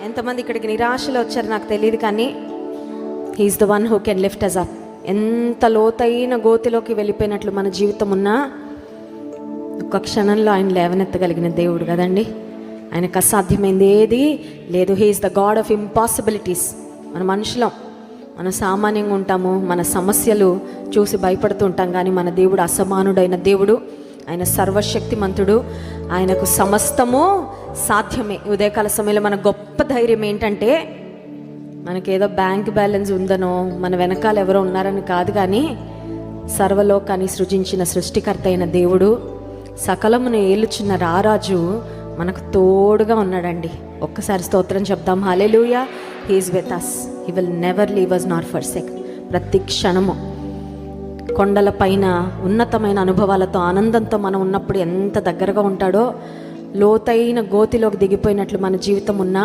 ఎంతమంది ఇక్కడికి నిరాశలో వచ్చారు నాకు తెలియదు, కానీ he's the one who can lift us up. ఎంత లోతైన గోతిలోకి వెళ్ళిపోయినట్లు మన జీవితం ఉన్నా ఒక్క క్షణంలో ఆయన లేవనెత్తగలిగిన దేవుడు కదండి. ఆయనకు అసాధ్యమైంది ఏది లేదు. He's the God of impossibilities. మన మనుషులం, మనం సామాన్యంగా ఉంటాము, మన సమస్యలు చూసి భయపడుతూ ఉంటాం, కానీ మన దేవుడు అసమానుడైన దేవుడు. ఆయన సర్వశక్తిమంతుడు, ఆయనకు సమస్తము సాధ్యమే. ఉదయకాల సమయంలో మన గొప్ప ధైర్యం ఏంటంటే, మనకేదో బ్యాంక్ బ్యాలెన్స్ ఉందనో మన వెనకాల ఎవరో ఉన్నారని కాదు, కానీ సర్వలోకాన్ని సృజించిన సృష్టికర్త అయిన దేవుడు, సకలమును ఏలుచున్న రారాజు మనకు తోడుగా ఉన్నాడండి. ఒక్కసారి స్తోత్రం చెప్దాం. Hallelujah. He is with us. He will never leave us nor forsake. ప్రతి క్షణము కొండల పైన ఉన్నతమైన అనుభవాలతో ఆనందంతో మనం ఉన్నప్పుడు ఎంత దగ్గరగా ఉంటాడో, లోతైన గోతిలోకి దిగిపోయినట్లు మన జీవితం ఉన్నా